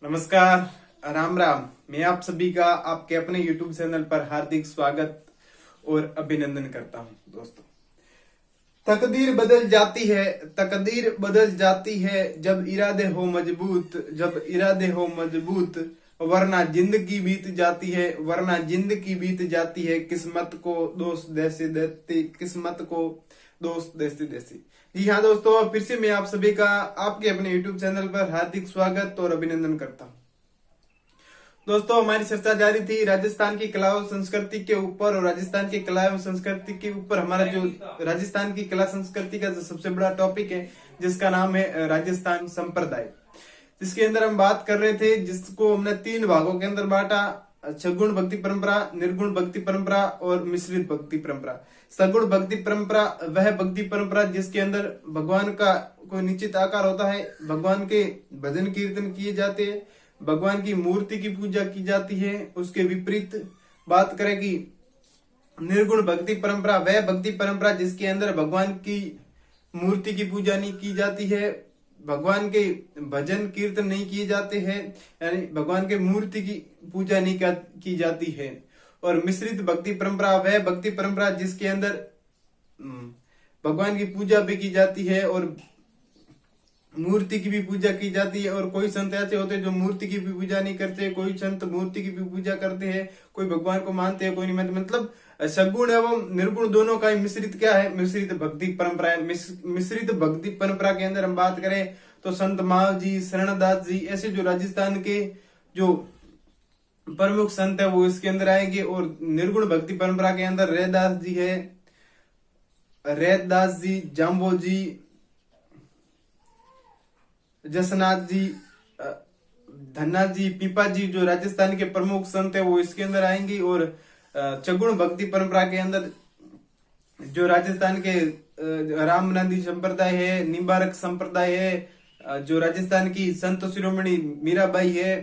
नमस्कार, राम राम। मैं आप सभी का आपके अपने YouTube चैनल पर हार्दिक स्वागत और अभिनंदन करता हूं। दोस्तों, तकदीर बदल जाती है, तकदीर बदल जाती है जब इरादे हो मजबूत, जब इरादे हो मजबूत, वरना जिंदगी बीत जाती है, वरना जिंदगी बीत जाती है। किस्मत को दोस्त देते देते, किस्मत को दोस्त देते देते। जी हाँ दोस्तों, फिर से मैं आप सभी का आपके अपने YouTube चैनल पर हार्दिक स्वागत और अभिनंदन करता हूँ। दोस्तों, हमारी चर्चा जारी थी राजस्थान की कला और संस्कृति के ऊपर, और राजस्थान की कला एवं संस्कृति के ऊपर हमारा जो राजस्थान की कला संस्कृति का जो सबसे बड़ा टॉपिक है, जिसका नाम है राजस्थान संप्रदाय, जिसके अंदर हम बात कर रहे थे, जिसको हमने 3 भागों के अंदर बांटा: सगुण भक्ति परंपरा, निर्गुण भक्ति परंपरा और मिश्रित भक्ति परंपरा। सगुण भक्ति परंपरा वह भक्ति परंपरा जिसके अंदर भगवान का कोई निश्चित आकार होता है, भगवान के भजन कीर्तन किए जाते हैं, भगवान की मूर्ति की पूजा की जाती है। उसके विपरीत बात करें कि निर्गुण भक्ति परंपरा वह भक्ति परंपरा जिसके अंदर भगवान की मूर्ति की पूजा नहीं की जाती है, भगवान के भजन कीर्तन नहीं किए जाते हैं, यानी भगवान के मूर्ति की पूजा नहीं की जाती है। और मिश्रित भक्ति परंपरा वह भक्ति परंपरा जिसके अंदर भगवान की पूजा भी की जाती है और मूर्ति की भी पूजा की जाती है। और कोई संत ऐसे होते हैं जो मूर्ति की भी पूजा नहीं करते, कोई संत मूर्ति की भी पूजा करते हैं, कोई भगवान को मानते हैं, कोई नहीं मानते। मतलब सगुण एवं निर्गुण दोनों का मिश्रित क्या है? मिश्रित भक्ति परंपरा है। मिश्रित भक्ति परंपरा के अंदर हम बात करें तो संत माव जी, शरणदास जी, ऐसे जो राजस्थान के जो प्रमुख संत है वो इसके अंदर आएंगे। और निर्गुण भक्ति परंपरा के अंदर रैदास जी है, रैदास जी, जाम्बो जी, जसनाथ जी, धन्ना जी, पीपा जी, जो राजस्थान के प्रमुख संत है वो इसके अंदर आएंगे। और चगुण भक्ति परंपरा के अंदर जो राजस्थान के रामनंदी संप्रदाय है, निम्बारक संप्रदाय है, जो राजस्थान की संत शिरोमणि मीराबाई है,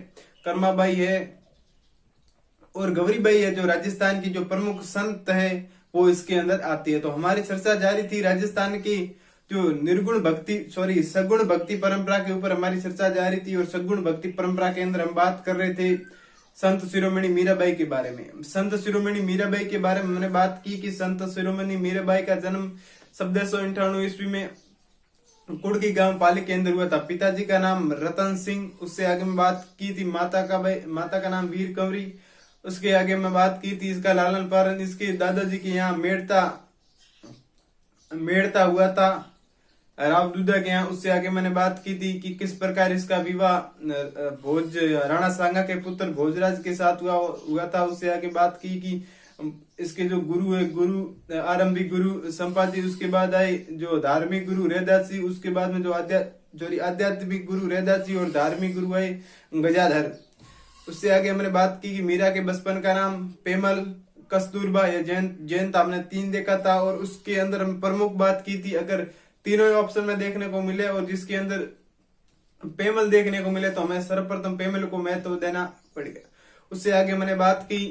कर्माबाई है और गौरीबाई है, जो राजस्थान की जो प्रमुख संत है वो इसके अंदर आती है। तो हमारी चर्चा जारी थी राजस्थान की जो सगुण भक्ति परंपरा के ऊपर हमारी चर्चा जारी थी। और सगुण भक्ति परंपरा के अंदर हम बात कर रहे थे संत शिरोमणि मीराबाई के बारे में। संत शिरोमणि मीराबाई के बारे में हमने बात की कि संत शिरोमणि मीराबाई का जन्म 1798 ईस्वी में कुड़की गांव पाली के अंदर हुआ था। पिताजी का नाम रतन सिंह। उससे आगे में बात की थी माता का नाम वीर कंवरी। उसके आगे में बात की थी इसका लालन पालन इसके दादाजी के यहाँ मेड़ता हुआ था, राव दूधा के यहाँ। उससे आगे मैंने बात की थी कि किस प्रकार इसका विवाह राणा सांगा के पुत्र भोजराज के साथ हुआ था। उससे आगे बात की कि इसके जो आरंभिक गुरु संपाजी, उसके बाद आए जो धार्मिक गुरु रैदास जी, उसके बाद में जो आध्यात्मिक गुरु रैदास जी और धार्मिक गुरु आए गजाधर। उससे आगे हमने बात की कि मीरा के बचपन का नाम पेमल, कस्तूरबा या जैन था। हमने 3 देखा था। और उसके अंदर हम प्रमुख बात की थी, अगर तीनों ऑप्शन में देखने को मिले और जिसके अंदर पेमल देखने को मिले तो हमें सर्वप्रथम पेमल को महत्व देना पड़ेगा। उससे आगे मैंने बात की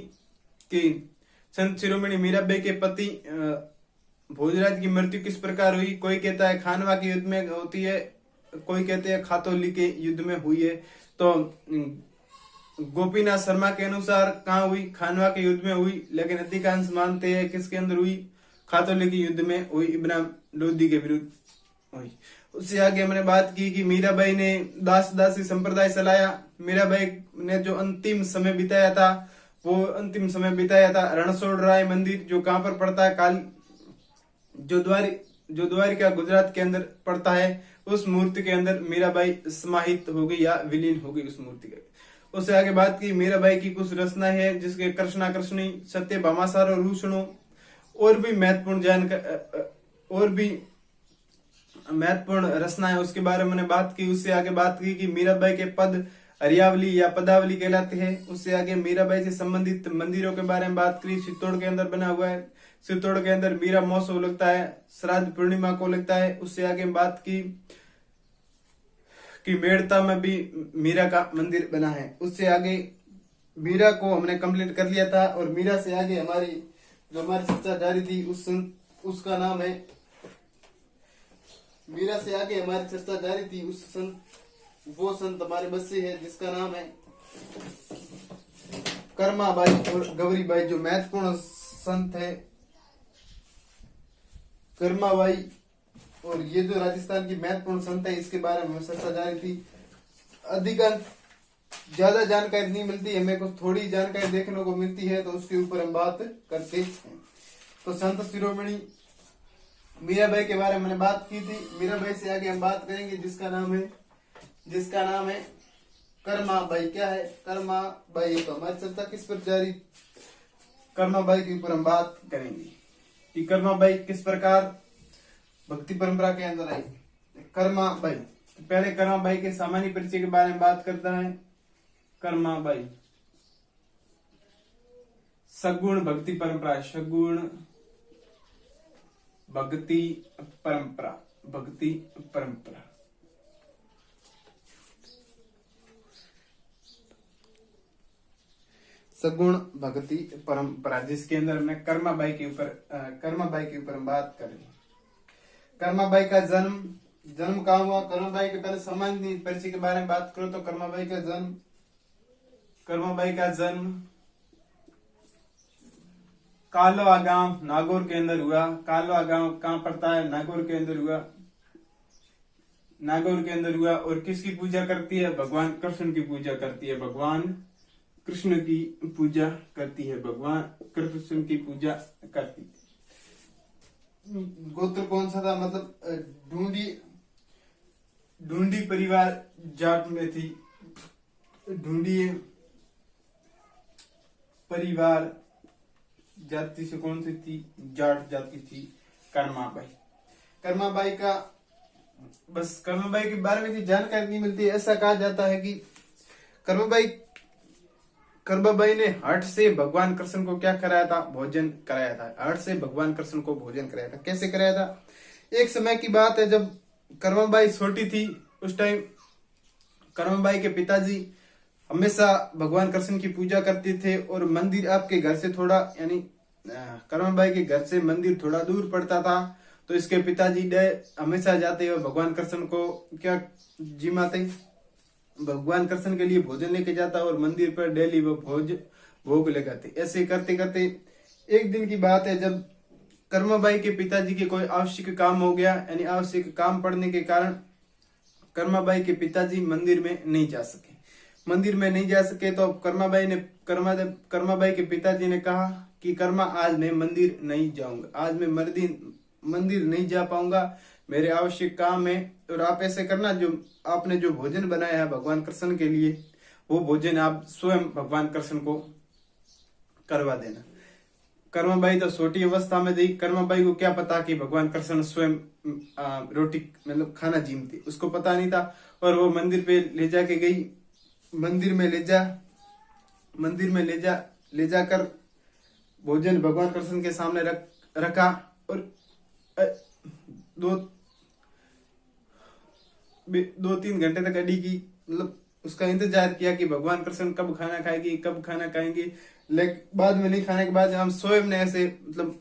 कि संत शिरोमणि मीराबाई के पति भोजराज की मृत्यु किस प्रकार हुई। कोई कहता है खानवा के युद्ध में होती है, कोई कहते हैं खातौली के युद्ध में हुई है। तो गोपीनाथ शर्मा के अनुसार कहाँ हुई? खानवा के युद्ध में हुई, लेकिन अधिकांश मानते हैं किसके अंदर हुई? खातौली के युद्ध में हुई, इब्राहिम लोधी के विरुद्ध हुई। उससे आगे हमने बात की कि मीराबाई ने दासी संप्रदाय चलाया। मीराबाई ने जो अंतिम समय बिताया था वो रणछोड़ राय मंदिर, जो कहाँ पर पड़ता है? जो द्वारिका गुजरात के अंदर पड़ता है। उस मूर्ति के अंदर मीराबाई समाहित हो गई या विलीन हो गई उस मूर्ति के। उससे आगे बात की मीराबाई की कुछ रचना है जिसके कृष्णा कृष्णी, सत्य भामासार और रूषणों और भी महत्वपूर्ण रचना है, उसके बारे में मैंने बात की। उससे आगे बात की कि मीराबाई के पद हरियावली या पदावली कहलाते हैं। उससे आगे मीराबाई से संबंधित मंदिरों के बारे में बात करी। चित्तौड़ के अंदर बना हुआ है, चित्तौड़ के अंदर मीरा महोत्सव लगता है, श्राद्ध पूर्णिमा को लगता है। उससे आगे बात की कि मेड़ता में भी मीरा का मंदिर बना है। उससे आगे मीरा को हमने कंप्लीट कर लिया था। और मीरा से आगे हमारी चर्चा जारी थी उसका नाम है मीरा से आगे हमारी चर्चा जारी थी उस संत वो संत हमारे बस से है जिसका नाम है कर्माबाई और गौरीबाई, जो महत्वपूर्ण संत है कर्माबाई। और ये जो राजस्थान की महत्वपूर्ण संत है, इसके बारे में चर्चा जारी थी। अधिकांश ज्यादा जानकारी नहीं मिलती, हमें कुछ थोड़ी जानकारी देखने को मिलती है, तो उसके ऊपर हम बात करते हैं। तो संत शिरोमणि मीराबाई के बारे में मैंने बात की थी। मीराबाई से आगे हम बात करेंगे जिसका नाम है कर्माबाई। क्या है कर्माबाई? तो हमारी चर्चा किस पर जारी? कर्माबाई के ऊपर हम बात करेंगे कि कर्माबाई किस प्रकार भक्ति परंपरा के अंदर आई। कर्माबाई, पहले कर्माबाई के सामान्य परिचय के बारे में बात करता है। कर्माबाई सगुण भक्ति परंपरा, सगुण भक्ति परंपरा, भक्ति परंपरा। सगुण भक्ति परंपरा, जिसके अंदर हमने कर्माबाई के ऊपर हम बात करेंगे। कर्माबाई का जन्म कहाँ हुआ? कर्माबाई के पहले सामान्य परिचय के बारे में बात करो तो कर्माबाई का जन्म कालवा गांव नागौर के अंदर हुआ। कालवा गांव कहाँ पड़ता है? नागौर के अंदर हुआ। और किसकी पूजा करती है? भगवान कृष्ण की पूजा करती है। भगवान कृष्ण की पूजा करती है। गोत्र कौन सा था? मतलब ढूंढी परिवार जाट में थी। ढूंढी परिवार जाति से कौन सी थी? जाट जाति थी कर्माबाई का बस कर्माबाई के बारे में जानकारी नहीं मिलती। ऐसा कहा जाता है कि कर्माबाई ने हठ से भगवान कृष्ण को क्या कराया था? भोजन कराया था। हठ से भगवान कृष्ण को भोजन कराया था। कैसे कराया था? एक समय की बात है जब कर्माबाई छोटी थी, उस टाइम कर्माबाई के पिताजी हमेशा भगवान कृष्ण की पूजा करते थे और मंदिर आपके घर से थोड़ा, यानी कर्माबाई के घर से मंदिर थोड़ा दूर पड़ता था। तो इसके पिताजी हमेशा जाते और भगवान कृष्ण को क्या जिमाते, भगवान कृष्ण के लिए भोजन लेके जाता और मंदिर पर डेली वो भोग लगाते। ऐसे करते करते एक दिन की बात है जब कर्माबाई के पिताजी के कोई आवश्यक काम हो गया, यानी आवश्यक काम पड़ने के कारण कर्माबाई के पिताजी मंदिर में नहीं जा सके। तो कर्माबाई के पिताजी ने कहा कि कर्मा, आज मैं मंदिर नहीं जाऊंगा, आज मैं मंदिर नहीं जा पाऊंगा, मेरे आवश्यक काम है। और आप ऐसे करना, जो आपने जो भोजन बनाया है भगवान कृष्ण के लिए, वो भोजन आप स्वयं भगवान कृष्ण को करवा देना। कर्माबाई तो छोटी अवस्था में थी। कर्माबाई को क्या पता कि भगवान कृष्ण स्वयं रोटी मतलब खाना जीमते, उसको पता नहीं था। और वो मंदिर पे ले जाके गई। मंदिर में ले जाकर भोजन भगवान कृष्ण के सामने रखा और 2-3 घंटे तक अड़ी की, मतलब उसका इंतजार किया कि भगवान कृष्ण कब खाना खाएंगे। लेकिन बाद में नहीं खाने के बाद हम स्वयं ने ऐसे मतलब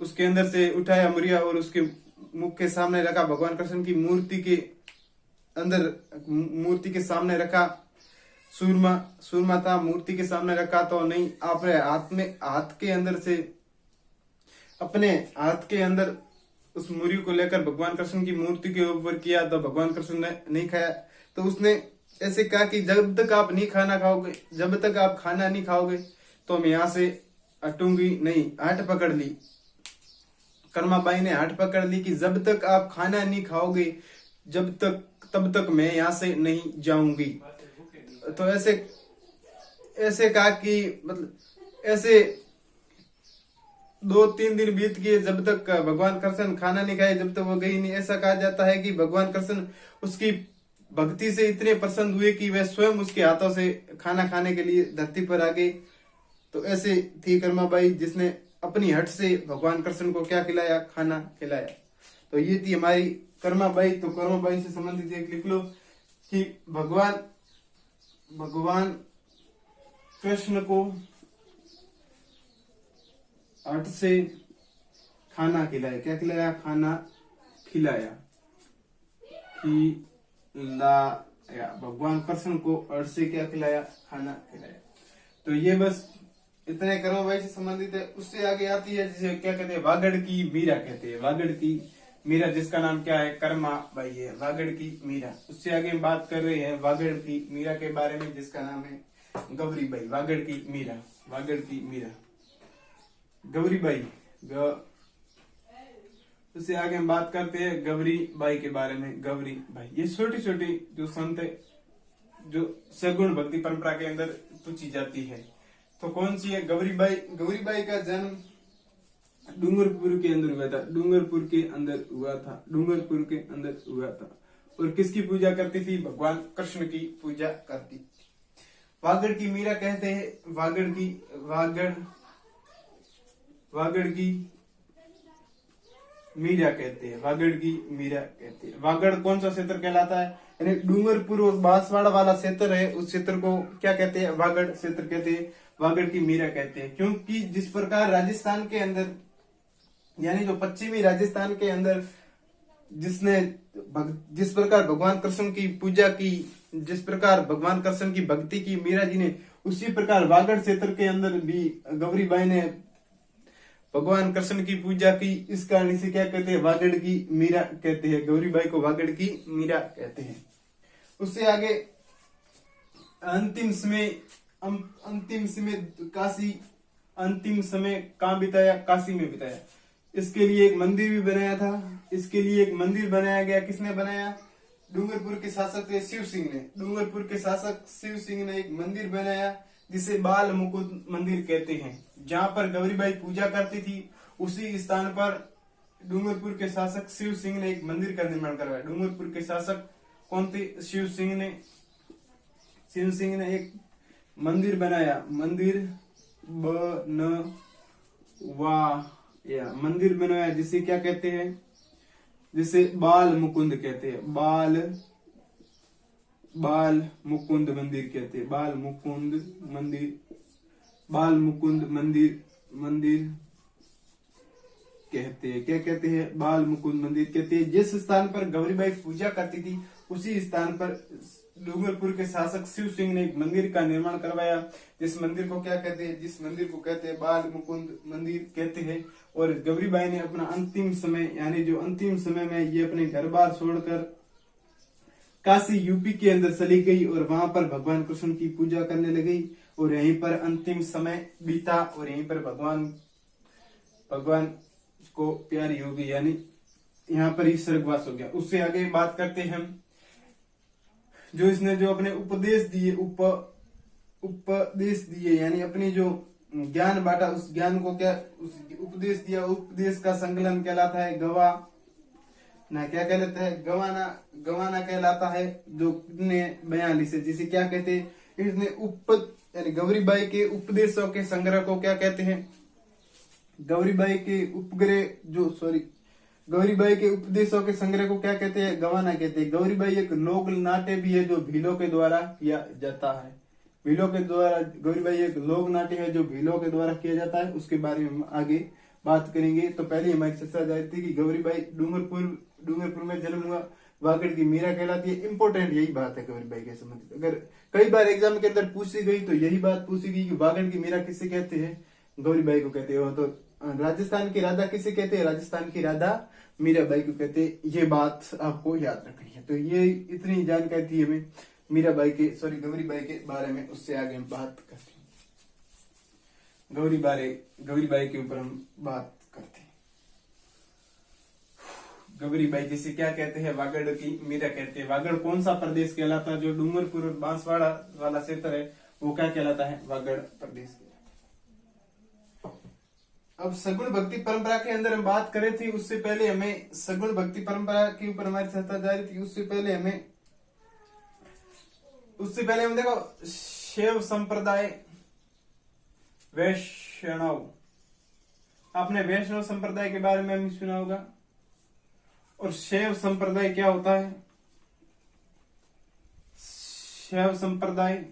उसके अंदर से उठाया मुरिया और उसके मुख के सामने रखा, भगवान कृष्ण की मूर्ति के सामने रखा। सूरमा था, मूर्ति के सामने रखा तो नहीं, अपने अपने हाथ के अंदर उस मुरी को लेकर भगवान कृष्ण की मूर्ति के ऊपर किया तो भगवान कृष्ण ने नहीं खाया। तो उसने ऐसे कहा कि जब तक आप खाना नहीं खाओगे तो मैं यहाँ से हटूंगी नहीं। हाथ पकड़ ली, कर्माबाई ने हाथ पकड़ ली कि जब तक आप खाना नहीं खाओगे तब तक मैं यहाँ से नहीं जाऊंगी। तो ऐसे कहा कि मतलब ऐसे 2-3 दिन बीत गए जब तक भगवान कृष्ण खाना नहीं खाए, जब तक वो गई नहीं। ऐसा कहा जाता है कि भगवान कृष्ण उसकी भक्ति से इतने प्रसन्न हुए कि वे स्वयं उसके हाथों से खाना खाने के लिए धरती पर आ गए। तो ऐसे थी कर्माबाई, जिसने अपनी हट से भगवान कृष्ण को क्या खिलाया? खाना खिलाया। तो ये थी हमारी कर्माबाई। तो कर्माबाई से संबंधित एक लिख लो कि भगवान कृष्ण को हट से खाना खिलाया। क्या खिलाया? खाना खिलाया। या भगवान कृष्ण को अड़ से क्या खिलाया, खाना खिलाया। तो ये बस इतने कर्म भाई से संबंधित है। उससे आगे आती है जिसे क्या कहते हैं, वागड़ की मीरा कहते हैं। वागड़ की मीरा जिसका नाम क्या है, कर्मा बाई है, वागड़ की मीरा। उससे आगे हम बात कर रहे हैं वागड़ की मीरा के बारे में जिसका नाम है गौरी बाई। वागड़ की मीरा, वागड़ की मीरा, गौरी बाई। उससे आगे हम बात करते हैं गौरी बाई के बारे में। गौरी बाई ये छोटी छोटी जो संत है, जो सगुण भक्ति परंपरा के अंदर पूछी जाती है। तो कौन सी है गौरी बाई? गौरी बाई का जन्म डूंगरपुर के अंदर हुआ था। डूंगरपुर के अंदर हुआ था। डूंगरपुर के अंदर हुआ था। और किसकी पूजा करती थी? भगवान कृष्ण की पूजा करती थी। वागड़ की मीरा कहते हैं, वागड़ की मीरा कहते हैं। वागड़ की मीरा कहते हैं। वागड़ कौन सा क्षेत्र कहलाता है? यानी डूंगरपुर और बांसवाड़ा वाला क्षेत्र है, उस क्षेत्र को क्या कहते हैं? वागड़ क्षेत्र कहते हैं। वागड़ की मीरा कहते हैं। क्योंकि जिस प्रकार राजस्थान के अंदर, यानी जो पश्चिमी राजस्थान के अंदर जिस प्रकार भगवान कृष्ण की पूजा की, जिस प्रकार भगवान कृष्ण की भक्ति की मीरा जी ने, उसी प्रकार वागड़ क्षेत्र के अंदर भी गौरी बाई ने भगवान कृष्ण की पूजा की। इस कारण इसे क्या कहते हैं? वागड़ की मीरा कहते हैं। गौरी बाई को वागड़ की मीरा कहते हैं। उससे आगे अंतिम समय कहाँ बिताया? काशी में बिताया। इसके लिए एक मंदिर भी बनाया था। इसके लिए एक मंदिर बनाया गया। किसने बनाया? डूंगरपुर के शासक थे शिव सिंह ने। डूंगरपुर के शासक शिव सिंह ने एक मंदिर बनाया जिसे बाल मुकुंद मंदिर कहते हैं। जहां पर गौरीबाई पूजा करती थी, उसी स्थान पर डूंगरपुर के शासक शिव सिंह ने एक मंदिर का निर्माण करवाया। डूंगरपुर के शासक कौन थे? शिव सिंह ने एक मंदिर बनाया। मंदिर बनाया जिसे क्या कहते हैं? जिसे बाल मुकुंद कहते हैं। बाल मुकुंद मंदिर कहते हैं। बाल मुकुंद मंदिर कहते हैं। क्या कहते हैं? बाल मुकुंद मंदिर कहते हैं। जिस स्थान पर गौरीबाई पूजा करती थी, उसी स्थान पर डूंगरपुर के शासक शिव सिंह ने एक मंदिर का निर्माण करवाया। जिस मंदिर को क्या कहते हैं? जिस मंदिर को कहते हैं बाल मुकुंद मंदिर कहते हैं। और गौरीबाई ने अपना अंतिम समय, यानी जो अंतिम समय में ये अपने घर बार छोड़कर काशी यूपी के अंदर चली गई और वहां पर भगवान कृष्ण की पूजा करने लगी और यहीं पर अंतिम समय बीता और यहीं पर भगवान को प्यारी हो गई, यानी यहाँ पर ही स्वर्गवास हो गया। उससे आगे बात करते हैं हम, जो इसने जो अपने उपदेश दिए यानी अपनी जो ज्ञान बांटा, उस ज्ञान को क्या उपदेश दिया, उपदेश का संकलन कहलाता है क्या कहलाता है? गवाना कहलाता है। जो ने बयान लिखे, जिसे क्या कहते हैं? इसने यानी गौरीबाई के उपदेशों के संग्रह को क्या कहते हैं? गौरीबाई के उपदेशों के संग्रह को क्या कहते हैं? गवाना कहते हैं। गौरीबाई एक लोक नाट्य भी है जो भीलों के द्वारा किया जाता है। गौरीबाई एक लोक नाट्य है जो भीलों के द्वारा किया जाता है। उसके बारे में हम आगे बात करेंगे। तो पहले हमारी चर्चा जारी थी कि गौरीबाई डूंगरपुर में जन्म हुआ, वागड़ की मीरा कहलाती है। इंपॉर्टेंट यही बात है गौरीबाई के संबंधित। अगर कई बार एग्जाम के अंदर पूछी गई तो यही बात पूछी गई कि वागड़ की मीरा किसे कहते हैं? गौरीबाई को कहते हैं। तो राजस्थान की राधा किसे कहते हैं? राजस्थान की राधा मीराबाई को कहते हैं। ये बात आपको याद रखनी है। तो ये इतनी जानकारी थी हमें गौरीबाई के बारे में। उससे आगे हम बात करते हैं गौरीबाई के ऊपर हम बात करते हैं। गौरीबाई जिसे क्या कहते हैं? वागड़ की मीरा कहते हैं। वागड़ कौन सा प्रदेश कहलाता है? जो डूंगरपुर और बांसवाड़ा वाला क्षेत्र है वो क्या कहलाता है? वागड़ प्रदेश। अब सगुण भक्ति परंपरा के अंदर हम बात करें थी, उससे पहले हमें सगुण भक्ति परंपरा के ऊपर हमारी चर्चा जारी थी। उससे पहले हम देखो शैव संप्रदाय, वैष्णव। आपने वैष्णव संप्रदाय के बारे में भी सुना होगा। और शैव संप्रदाय क्या होता है? शैव संप्रदाय।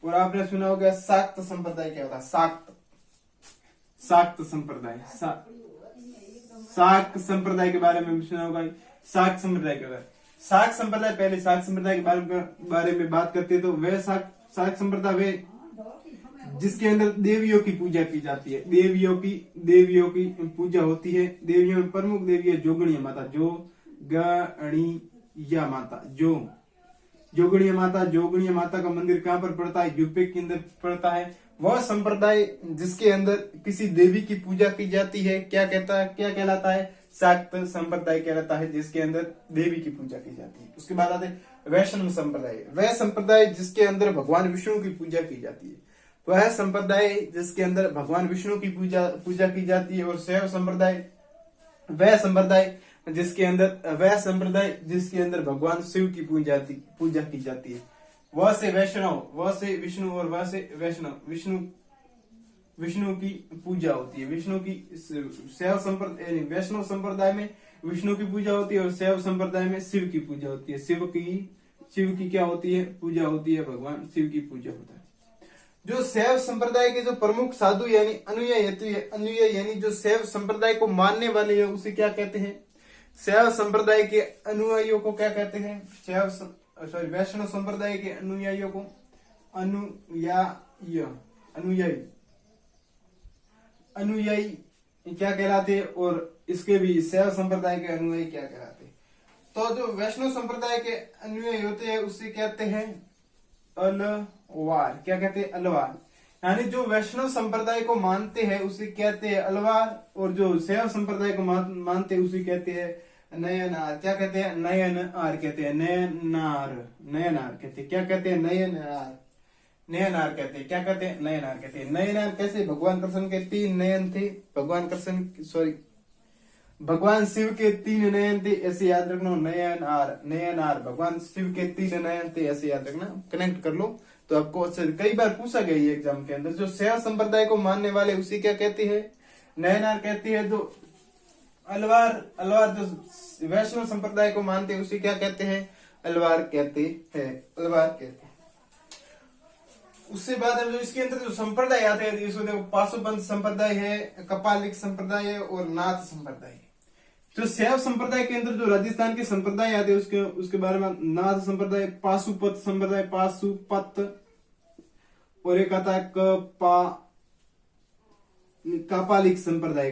और आपने सुना होगा शाक्त संप्रदाय क्या होता है? शाक्त संप्रदाय। शाक्त संप्रदाय के बारे में भी सुना होगा। शाक्त संप्रदाय क्या होता है? शाक्त संप्रदाय, पहले शाक्त संप्रदाय के बारे में बात करते हैं तो वह शाक्त संप्रदाय वे जिसके अंदर देवियों की पूजा की जाती है, देवियों की पूजा होती है। देवियों में प्रमुख देवी है जोगणीय माता, जोगणीय माता का मंदिर कहाँ पर पड़ता है? यूपी के अंदर पड़ता है। वह संप्रदाय जिसके अंदर किसी देवी की पूजा की जाती है क्या कहलाता है? शाक्त संप्रदाय कहलाता है, जिसके अंदर देवी की पूजा की जाती है। उसके बाद आते वैष्णव संप्रदाय, वह संप्रदाय जिसके अंदर भगवान विष्णु की पूजा की जाती है, वह संप्रदाय जिसके अंदर भगवान विष्णु की पूजा की जाती है। और शैव संप्रदाय, वह संप्रदाय जिसके अंदर भगवान शिव की पूजा की जाती है। वह से वैष्णव, वह से विष्णु और वह से वैष्णव, विष्णु की पूजा होती है। विष्णु की शैव संप्रदाय, वैष्णव संप्रदाय में विष्णु की पूजा होती है और शैव संप्रदाय में शिव की पूजा होती है। शिव की क्या होती है? पूजा होती है, भगवान शिव की पूजा होता है। जो शैव संप्रदाय के जो प्रमुख साधु यानी अनुयायी यानी जो शैव संप्रदाय को मानने वाले हैं उसे क्या कहते हैं? शैव संप्रदाय के अनुयायियों को क्या कहते हैं? वैष्णव संप्रदाय के अनुयायियों को अनुयायी क्या कहलाते हैं? और इसके भी शैव संप्रदाय के अनुयायी क्या कहलाते हैं? तो जो वैष्णव संप्रदाय के अनुयायी होते हैं उसे कहते हैं अलवार। क्या कहते हैं? अलवार। यानी जो वैष्णव संप्रदाय को मानते हैं उसे कहते हैं अलवार, और जो शैव संप्रदाय को मानते हैं उसे कहते हैं नयनार। क्या कहते हैं? नयनार कहते हैं, नयनार कहते हैं। क्या कहते हैं? नयनार कहते हैं। क्या कहते हैं? नयनार कहते हैं। नयनार कैसे? भगवान कृष्ण के 3 नयन थे, भगवान शिव के 3 नयन थे, ऐसे याद रखना। नयनार भगवान शिव के 3 नयन थे, ऐसे याद रखना, कनेक्ट कर लो तो आपको कई बार पूछा गया है एग्जाम के अंदर। जो शैव संप्रदाय को मानने वाले उसे क्या कहते हैं? नयनार कहते हैं। जो अलवार जो वैष्णव संप्रदाय को मानते हैं उसे क्या कहते हैं? अलवार कहते हैं। उससे बाद जो इसके अंदर जो संप्रदाय आते हैं इसको देखो, पाशुपंथ संप्रदाय है, कपालिक संप्रदाय है और नाथ संप्रदाय है। जो शैव संप्रदाय के अंदर जो राजस्थान के संप्रदाय आते हैं उसके बारे में नाथ संप्रदाय, पाशुपत संप्रदाय, और एक आता है कपालिक संप्रदाय।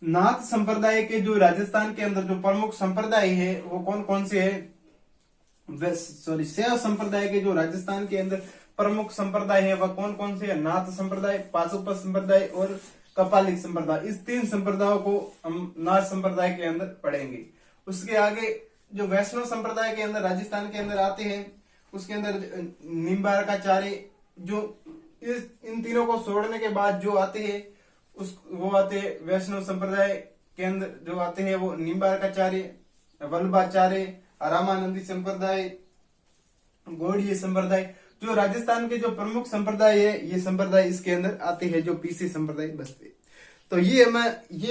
नाथ संप्रदाय के जो राजस्थान के अंदर जो प्रमुख संप्रदाय है वो कौन कौन से है? शैव संप्रदाय के जो राजस्थान के अंदर प्रमुख संप्रदाय है वह कौन कौन से है? नाथ संप्रदाय, पाशुपत संप्रदाय और कपालिक संप्रदाय। इस 3 संप्रदायों को हम नाथ संप्रदाय के अंदर पढ़ेंगे। उसके आगे जो वैष्णव संप्रदाय के अंदर राजस्थान के अंदर आते हैं उसके अंदर निम्बारकाचार्य, जो इन तीनों को छोड़ने के बाद जो आते हैं वो आते हैं वैष्णव संप्रदाय के अंदर जो आते हैं वो निम्बारकाचार्य, वल्लभाचार्य, रामानंदी संप्रदाय, गौड़ीय संप्रदाय। जो राजस्थान के जो प्रमुख संप्रदाय है ये संप्रदाय इसके अंदर आते हैं, जो पीसी संप्रदाय बसते। तो ये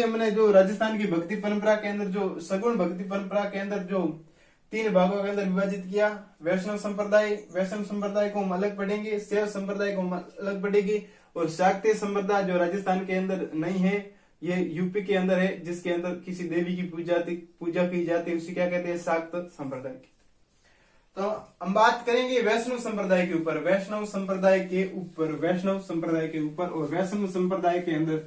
हमने जो राजस्थान की भक्ति परंपरा के अंदर जो सगुण भक्ति परंपरा के अंदर जो 3 भागों के अंदर विभाजित किया। वैष्णव संप्रदाय को हम अलग पढ़ेंगे, शैव संप्रदाय को हम अलग पढ़ेंगे, और शाक्तीय संप्रदाय जो राजस्थान के अंदर नहीं है, ये यूपी के अंदर है, जिसके अंदर किसी देवी की पूजा की जाती है, उसे क्या कहते हैं? शाक्त संप्रदाय की। तो हम बात करेंगे वैष्णव संप्रदाय के ऊपर। वैष्णव संप्रदाय के ऊपर और वैष्णव संप्रदाय के अंदर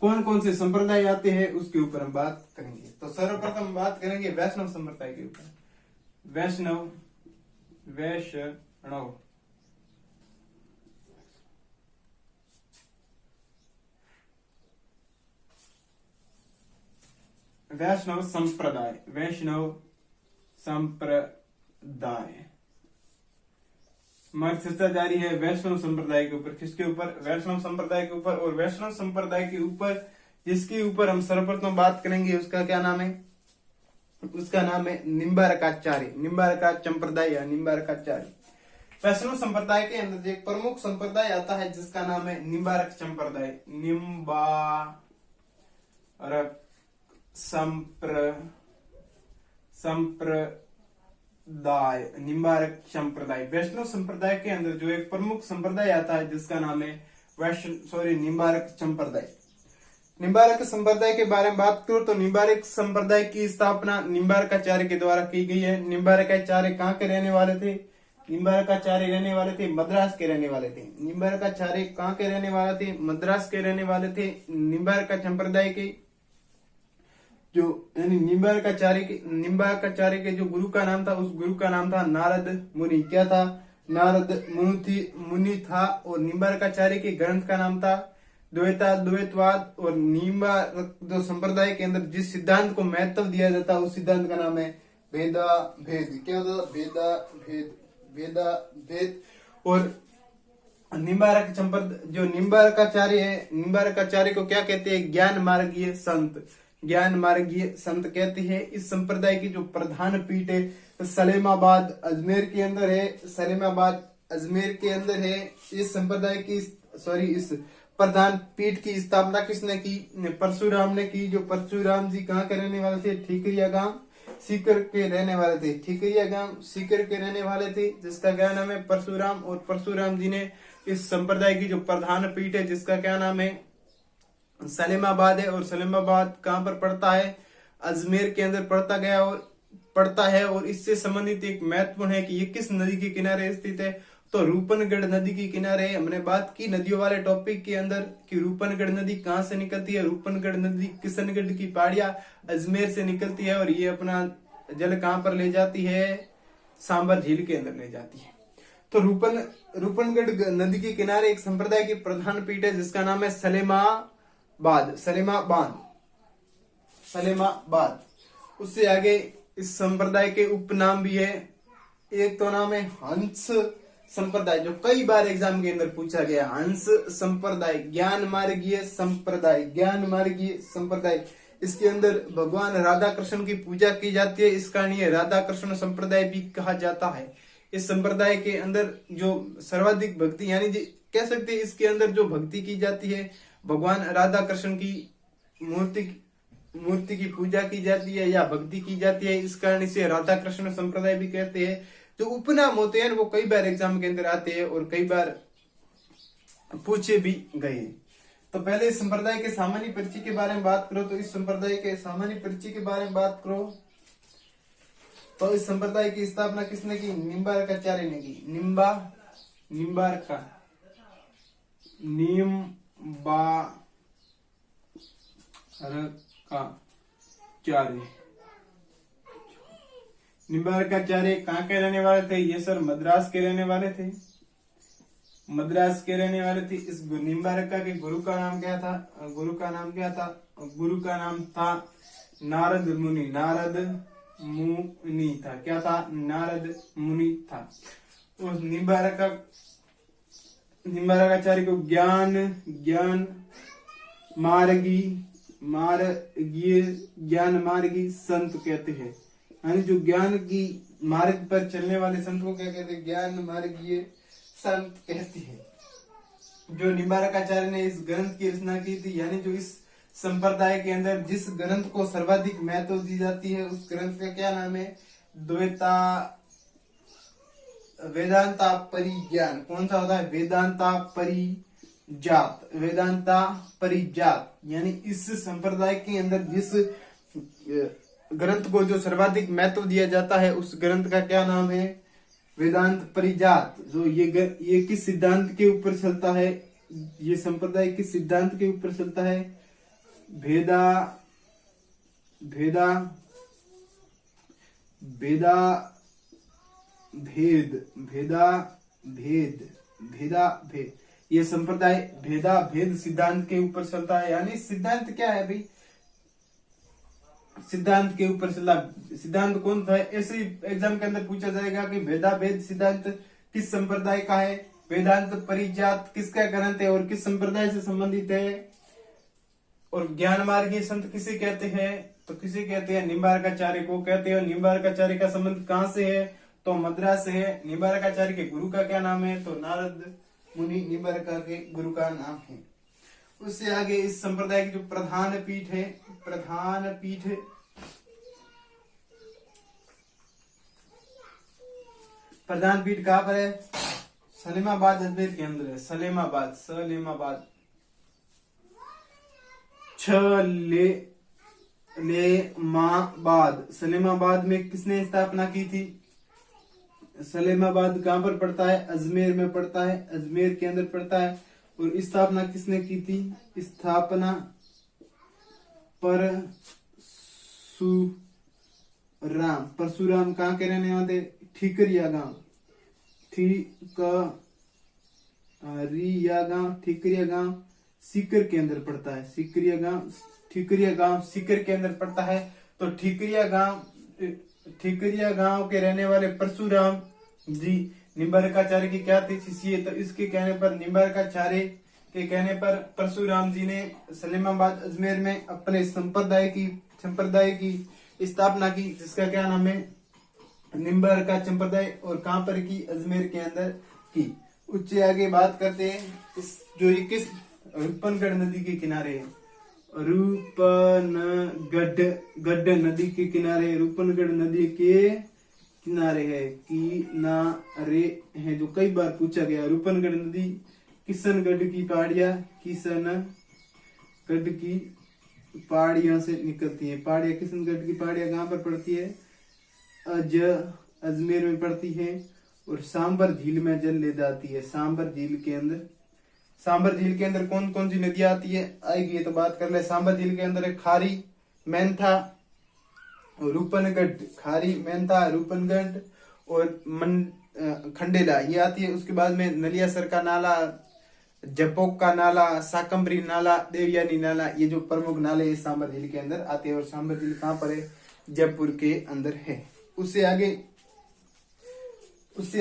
कौन कौन से संप्रदाय आते हैं उसके ऊपर हम बात करेंगे। तो सर्वप्रथम बात करेंगे वैष्णव संप्रदाय के ऊपर। वैष्णव संप्रदाय हमारी चर्चा जारी है वैष्णव संप्रदाय के ऊपर। किसके ऊपर? वैष्णव संप्रदाय के ऊपर। और वैष्णव संप्रदाय के ऊपर जिसके ऊपर हम सर्वप्रथम बात करेंगे उसका क्या नाम है? उसका नाम है निम्बारकाचार्य, निम्बारका संप्रदाय या निम्बारकाचार्य। वैष्णव संप्रदाय के अंदर एक प्रमुख संप्रदाय आता है जिसका नाम है निम्बारक संप्रदाय। निम्बारक निम्बारक संप्रदाय। वैष्णव संप्रदाय के अंदर जो एक प्रमुख संप्रदाय आता है जिसका नाम है निम्बारक संप्रदाय। निम्बारक संप्रदाय के बारे में बात करूं तो निम्बारक संप्रदाय की स्थापना निम्बारकाचार्य के द्वारा की गई है। निम्बारकाचार्य कहाँ के रहने वाले थे? निम्बारकाचार्य रहने वाले थे मद्रास के रहने वाले थे। निम्बारकाचार्य कहाँ के रहने वाले थे? मद्रास के रहने वाले थे। निम्बारक संप्रदाय के जो यानी निम्बारकाचार्य के जो गुरु का नाम था, उस गुरु का नाम था नारद मुनि। क्या था? नारद मुनि था। और निम्बारकाचार्य के ग्रंथ का नाम था द्वैतवाद। और निम्बारक जो संप्रदाय के अंदर जिस सिद्धांत को महत्व दिया जाता है, उस सिद्धांत का नाम है भेदा भेद। क्या होता है? भेदा भेद। और निम्बारक जो निम्बारकाचार्य है, निम्बारकाचार्य को क्या कहते हैं? ज्ञान मार्गीय संत। ज्ञान मार्गीय संत कहते हैं। इस संप्रदाय की जो प्रधान पीठ है सलेमाबाद अजमेर के अंदर है। सलेमाबाद अजमेर के अंदर है। इस संप्रदाय की इस प्रधान पीठ की स्थापना किसने की? परशुराम ने की। जो परशुराम जी कहाँ के रहने वाले थे? ठीकरिया गांव सीकर के रहने वाले थे। ठीकरिया गांव सीकर के रहने वाले थे, जिसका क्या नाम है? परशुराम। और परशुराम जी ने इस संप्रदाय की जो प्रधान पीठ है, जिसका क्या नाम है? सलेमाबाद है। और सलेमाबाद कहाँ पर पड़ता है? अजमेर के अंदर पड़ता है। और इससे संबंधित एक महत्वपूर्ण है कि ये किस नदी के किनारे स्थित है? तो रूपनगढ़ नदी के किनारे। हमने बात की नदियों वाले टॉपिक के अंदर कि रूपनगढ़ नदी कहाँ से निकलती है। रूपनगढ़ नदी किशनगढ़ की पहाड़ियां अजमेर से निकलती है और ये अपना जल कहाँ पर ले जाती है? सांबर झील के अंदर ले जाती है। तो रूपनगढ़ नदी के किनारे एक संप्रदाय की प्रधान पीठ है, जिसका नाम है सलेमाबाद। उससे आगे इस संप्रदाय के उपनाम भी है। एक तो नाम है हंस संप्रदाय, जो कई बार एग्जाम के अंदर पूछा गया। हंस संप्रदाय, ज्ञान मार्गीय संप्रदाय। इसके अंदर भगवान राधा कृष्ण की पूजा की जाती है। इस कारण ये राधा कृष्ण संप्रदाय भी कहा जाता है। इस संप्रदाय के अंदर जो सर्वाधिक भक्ति यानी कह सकते हैं, इसके अंदर जो भक्ति की जाती है, भगवान राधा कृष्ण की मूर्ति की पूजा की जाती है या भक्ति की जाती है। इस कारण इसे राधा कृष्ण संप्रदाय भी कहते हैं। जो उपनाम होते हैं वो कई बार एग्जाम के अंदर आते हैं और कई बार पूछे भी गए। तो पहले इस संप्रदाय के सामान्य परिचय के बारे में बात करो। तो इस संप्रदाय के सामान्य परिचय के बारे में बात करो तो इस संप्रदाय की स्थापना किसने की? निम्बारकाचार्य ने की। निम्बारकाचार्य कहाँ के रहने वाले थे? ये सर मद्रास के रहने वाले थे। इस निम्बारका के गुरु का नाम क्या था? गुरु का नाम था नारद मुनि था। क्या था? नारद मुनि था। उस निम्बारकाचार्य को ज्ञान मार्गी संत कहते हैं। यानी जो ज्ञान की मार्ग पर चलने वाले संत को क्या कहते हैं? ज्ञान मार्गीय संत कहते हैं। जो निम्बारकाचार्य ने इस ग्रंथ की रचना की थी, यानी जो इस संप्रदाय के अंदर जिस ग्रंथ को सर्वाधिक महत्व दी जाती है, उस ग्रंथ का क्या नाम है? वेदांता परिज्ञान। कौन सा होता है? वेदांता परिजात। यानी इस संप्रदाय के अंदर जिस ग्रंथ को जो सर्वाधिक महत्व दिया जाता है, उस ग्रंथ का क्या नाम है? वेदांत परिजात। जो ये किस सिद्धांत के ऊपर चलता है? ये संप्रदाय किस सिद्धांत के ऊपर चलता है? भेदा भेद। ये संप्रदाय भेदा भेद सिद्धांत के ऊपर चलता है। यानी सिद्धांत क्या है भाई? सिद्धांत के ऊपर चला। सिद्धांत कौन था? ऐसे एग्जाम के अंदर पूछा जाएगा कि भेदा भेद सिद्धांत किस संप्रदाय का है? वेदांत परिजात किसका ग्रंथ है और किस संप्रदाय से संबंधित है? और ज्ञान मार्गीय संत किसे कहते हैं? तो किसे कहते हैं? निम्बारकाचार्य को कहते हैं। निम्बारकाचार्य का संबंध कहाँ से है? तो मद्रास से है। निम्बारकाचार्य के गुरु का क्या नाम है? तो नारद मुनि निम्बारका के गुरु का नाम है। उससे आगे इस संप्रदाय की जो प्रधान पीठ कहाँ पर है? सलेमाबाद अजमेर के अंदर है। सलेमाबाद सलेमाबाद में किसने स्थापना की थी? सलेमाबाद कहाँ पर पड़ता है? अजमेर में पड़ता है, अजमेर के अंदर पड़ता है। और स्थापना किसने की थी? स्थापना परशुराम कहाँ के रहने वाले? ठीकरिया गांव, ठीकरिया गांव सीकर के अंदर पड़ता है। ठीकरिया गांव सीकर के अंदर पड़ता है। तो ठीकरिया गांव के रहने वाले परशुराम जी निम्बारकाचार्य की क्या थी? शिष्य। तो इसके कहने पर, निम्बारकाचार्य के कहने पर परशुराम जी ने सलेमाबाद अजमेर में अपने संप्रदाय की स्थापना की, जिसका क्या नाम है? निम्बारका संप्रदाय। और कहां पर की? अजमेर के अंदर की। उससे आगे बात करते हैं, जो ये किस रूपनगढ़ नदी के किनारे है? रूपनगढ़ नदी के किनारे, रूपनगढ़ नदी के किनारे है, किनारे है, जो कई बार पूछा गया। रूपनगढ़ नदी किशनगढ़ की पहाड़ियां से निकलती है। किशनगढ़ की पहाड़ियां कहाँ पर पड़ती है? अजमेर में पड़ती है। और सांबर झील में जल ले जाती है। सांबर झील के अंदर कौन कौन सी नदियां आती है आएगी, ये तो बात कर ले। सांबर झील के अंदर है खारी, मेंथा, रूपनगढ़, रूपनगढ़ और खंडेला, ये आती है। उसके बाद में नलियासर का नाला, जपोक का नाला, साकंबरी नाला, देवयानी नाला, ये जो प्रमुख नाले इस सांबर झील के अंदर आते हैं। और सांबर झील कहाँ पर है? जयपुर के अंदर है। उससे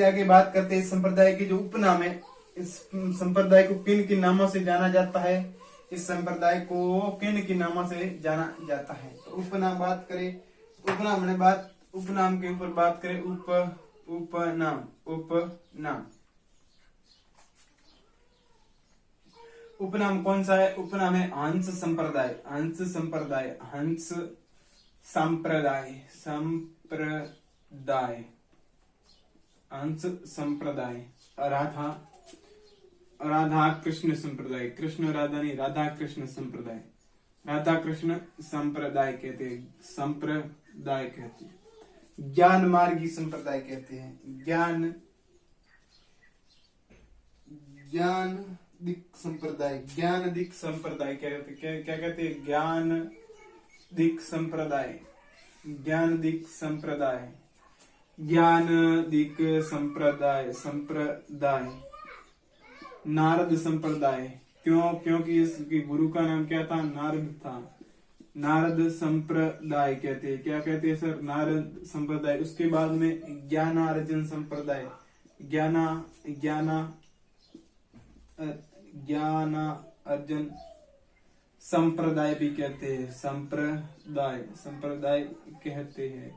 आगे बात करते हैं संप्रदाय के जो उपनाम है। इस संप्रदाय को किन किन नामों से जाना जाता है? इस संप्रदाय को किन किन नामों से जाना जाता है? तो उपनाम बात करें, उपनाम के ऊपर बात करें। उपनाम कौन सा है? उपनाम है हंस संप्रदाय। राधा कृष्ण संप्रदाय, कृष्ण राधा नहीं, राधा कृष्ण संप्रदाय, राधा कृष्ण संप्रदाय कहते हैं। ज्ञान मार्गी संप्रदाय कहते हैं। ज्ञान दिक संप्रदाय क्या कहते हैं? ज्ञान दिक संप्रदाय। नारद संप्रदाय, क्योंकि इसके गुरु का नाम क्या था? नारद था। नारद संप्रदाय कहते हैं। क्या कहते हैं सर? नारद संप्रदाय। उसके बाद में ज्ञानार्जन संप्रदाय, ज्ञानार्जन संप्रदाय भी कहते हैं। संप्रदाय कहते हैं,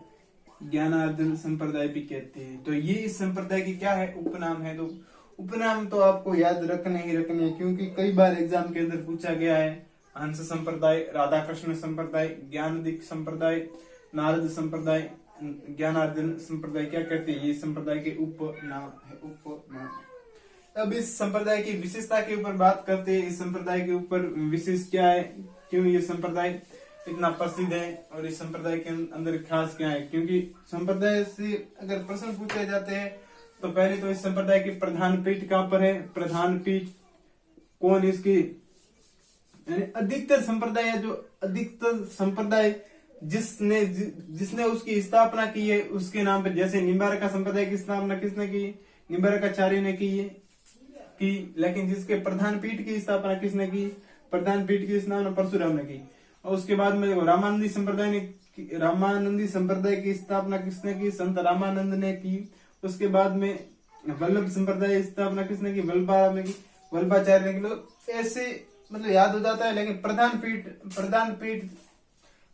ज्ञानार्जन संप्रदाय भी कहते हैं। तो ये इस संप्रदाय की क्या है? उपनाम है। तो उपनाम तो आपको याद रखने ही रखने, क्योंकि कई बार एग्जाम के अंदर पूछा गया है। हंस संप्रदाय, राधा कृष्ण संप्रदाय, ज्ञानदिक संप्रदाय, नारद संप्रदाय, ज्ञानार्जन संप्रदाय क्या कहते हैं? ये संप्रदाय के उपनाम है। अब इस संप्रदाय की विशेषता के ऊपर बात करते हैं। इस संप्रदाय के ऊपर विशेष क्या है? क्यों ये संप्रदाय इतना प्रसिद्ध है? और इस संप्रदाय के अंदर खास क्या है? क्योंकि संप्रदाय से अगर प्रश्न पूछे जाते हैं तो पहले तो इस संप्रदाय की प्रधान पीठ कहाँ पर है? प्रधान पीठ कौन इसकी? यानी अधिकतर संप्रदाय जिसने उसकी स्थापना की है उसके नाम पर, जैसे निम्बारका संप्रदाय की स्थापना किसने की? निम्बारकाचार्य ने की है लेकिन जिसके प्रधान पीठ की स्थापना किसने की? प्रधान पीठ की स्थापना परशुराम ने की। और उसके बाद में रामानंदी संप्रदाय की स्थापना किसने की? संत रामानंद ने की। उसके बाद में वल्लभ संप्रदाय स्थापना किसने की? वल्लभाचार्य ने की। वल्लभाचार्य ने की। ऐसे मतलब याद हो जाता है, लेकिन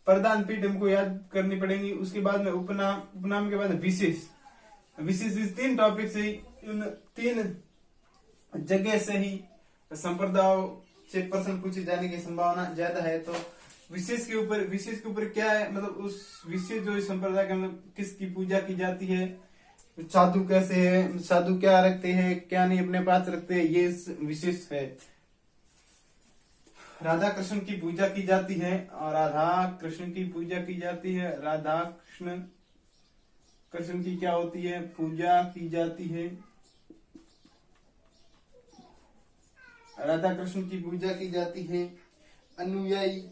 प्रधान पीठ हमको याद करनी पड़ेगी। उसके बाद में उपनाम के बाद विशेष इस 3 टॉपिक से, इन 3 जगह से ही संप्रदायों से प्रश्न पूछे जाने की संभावना ज्यादा है। तो विशेष के ऊपर क्या है? मतलब उस विशेष जो इस संप्रदाय का मतलब किसकी पूजा की जाती है, साधु कैसे है, साधु क्या रखते हैं क्या नहीं अपने पास रखते हैं, ये विशेष है। राधा कृष्ण की पूजा की जाती है और राधा कृष्ण की पूजा की जाती है। राधा कृष्ण कृष्ण की क्या होती है? पूजा की जाती है। राधा कृष्ण की पूजा की जाती है। अनुयायी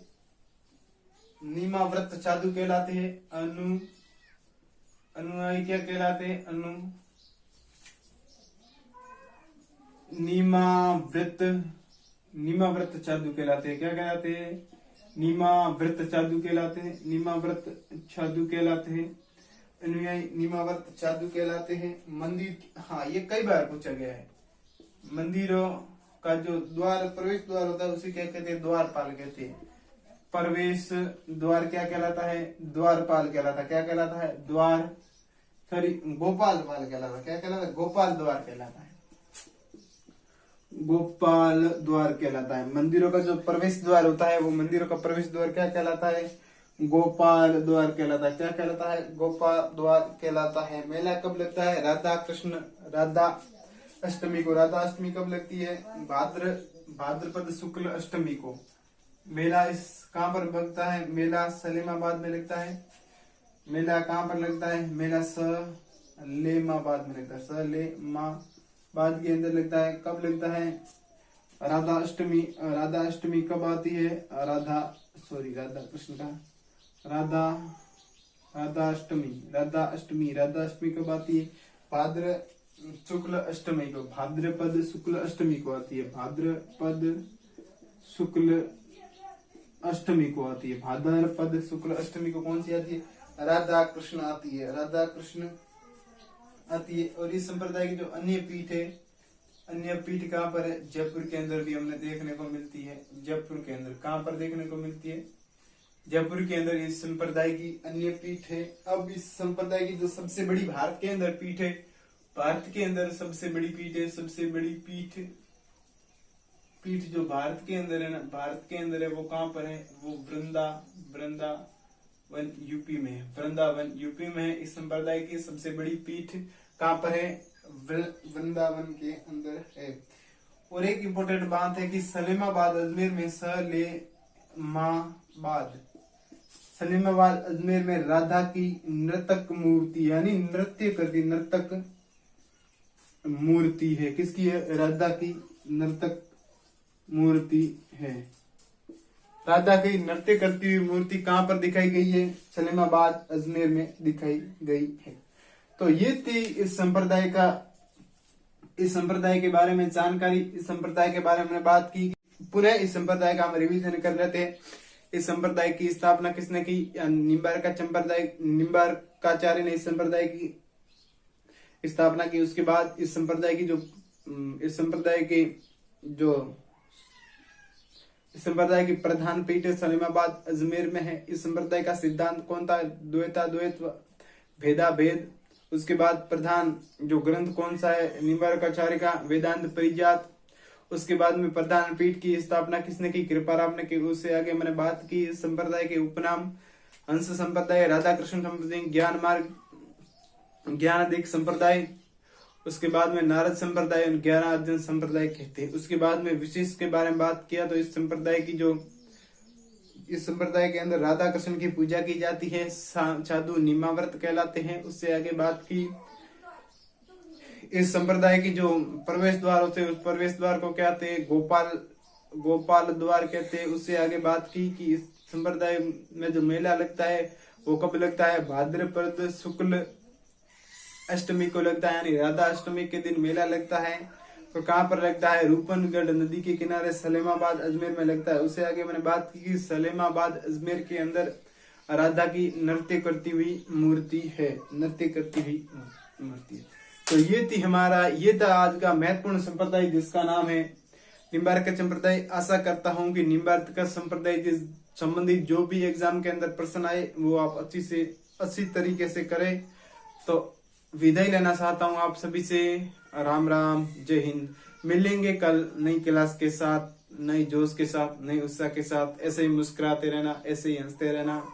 नियमाव्रत साधु कहलाते हैं। अनुयायी क्या कहलाते हैं? नियमाव्रत साधु कहलाते हैं। क्या कहलाते हैं? नियमाव्रत साधु कहलाते हैं। नियमाव्रत साधु कहलाते हैं। अनुयायी नियमाव्रत साधु कहलाते हैं। मंदिर, हाँ ये कई बार पूछा गया है। मंदिरों का जो द्वार, प्रवेश द्वार होता है उसे क्या कहते हैं? द्वारपाल कहते हैं। प्रवेश द्वार क्या कहलाता है? द्वारपाल कहलाता है। क्या कहलाता है? गोपाल पाल कहलाता है। क्या कहलाता है? गोपाल द्वार कहलाता है। गोपाल द्वार कहलाता है। मंदिरों का जो प्रवेश द्वार होता है वो मंदिरों का प्रवेश द्वार क्या कहलाता है? गोपाल द्वार कहलाता है। क्या कहलाता है? गोपाल द्वार कहलाता है। मेला कब लगता है? राधा अष्टमी को। राधा अष्टमी कब लगती है? भाद्रपद शुक्ल अष्टमी को। मेला इस कहाँ पर लगता है? मेला सलेमाबाद में लगता है। मेला कहाँ पर लगता है? मेला सलेमाबाद में लगता है। सलेमाबाद के अंदर लगता है। कब लगता है? राधा अष्टमी कब आती है? राधा कृष्ण का राधा अष्टमी कब आती है? भाद्रपद शुक्ल अष्टमी को आती है। भाद्रपद शुक्ल अष्टमी को आती है। भाद्रपद शुक्ल अष्टमी को कौन सी आती है? राधा कृष्ण आती है। राधा कृष्ण आती है। और इस संप्रदाय की जो अन्य पीठ है, अन्य पीठ कहाँ पर है? जयपुर के अंदर भी हमने देखने को मिलती है। जयपुर के अंदर कहाँ पर देखने को मिलती है? जयपुर के अंदर इस संप्रदाय की अन्य पीठ है। अब इस संप्रदाय की जो सबसे बड़ी भारत के अंदर पीठ है, भारत के अंदर सबसे बड़ी पीठ है, सबसे बड़ी पीठ जो भारत के अंदर है ना, भारत के अंदर है, वो कहाँ पर है? वो वृंदावन यूपी में है। वृंदावन यूपी में है। इस संप्रदाय की सबसे बड़ी पीठ कहाँ पर है? वृंदावन के अंदर है। और एक इम्पोर्टेंट बात है कि सलीमाबाद अजमेर में सलीमाबाद अजमेर में राधा की नर्तक मूर्ति, यानी नृत्य करती नर्तक मूर्ति है। किसकी है? राधा की नर्तक मूर्ति है। राधा की नृत्य करती हुई मूर्ति कहाँ पर दिखाई गई है? सलीमाबाद अजमेर में दिखाई गई है। तो ये थी इस संप्रदाय के बारे में जानकारी। इस संप्रदाय के बारे में हमने बात की। पुनः इस संप्रदाय का हम रिवीजन कर रहे थे। इस संप्रदाय की स्थापना किसने की? निम्बार्काचार्य ने इस संप्रदाय की स्थापना की। उसके बाद इस संप्रदाय की प्रधान पीठ सलीमाबाद अजमेर में है। इस संप्रदाय का सिद्धांत कौन था? द्वैत्व, भेदाभेद। उसके बाद प्रधान जो ग्रंथ कौन सा है? निम्बार्काचार्य का वेदांत परिजात। उसके बाद में प्रधान पीठ की स्थापना किसने की? कृपाराम ने की। उससे आगे मैंने बात की इस संप्रदाय के उपनाम हंस संप्रदाय, राधा कृष्ण संप्रदाय, ज्ञान मार्ग, ज्ञानाधिक संप्रदाय। उसके बाद में नारद संप्रदाय और ज्ञानार्जन संप्रदाय कहते हैं। उसके बाद में विशेष के बारे में बात किया तो इस संप्रदाय के अंदर राधा कृष्ण की पूजा की जाती है। साधु नियमाव्रत कहलाते हैं। उससे आगे बात की इस संप्रदाय की जो प्रवेश द्वार होते हैं उस प्रवेश द्वार को क्या कहते हैं? गोपाल द्वार कहते हैं। उससे आगे बात की कि इस संप्रदाय में जो मेला लगता है वो कब लगता है? भाद्रपद शुक्ल अष्टमी को लगता है, यानी राधा अष्टमी के दिन मेला लगता है। तो कहाँ पर लगता है? रूपनगढ़ नदी के किनारे सलेमाबाद अजमेर में लगता है। उससे आगे मैंने बात की कि सलेमाबाद अजमेर के अंदर राधा की नृत्य करती हुई मूर्ति है। तो ये था आज का महत्वपूर्ण संप्रदाय जिसका नाम है निम्बार्क संप्रदाय। आशा करता हूँ कि निम्बार्क संप्रदाय से संबंधित जो भी एग्जाम के अंदर प्रश्न आए वो आप अच्छी तरीके से करें। तो विदाई लेना चाहता हूँ आप सभी से। राम राम, जय हिंद। मिलेंगे कल नई क्लास के साथ, नई जोश के साथ, नई उत्साह के साथ। ऐसे ही मुस्कुराते रहना, ऐसे ही हंसते रहना।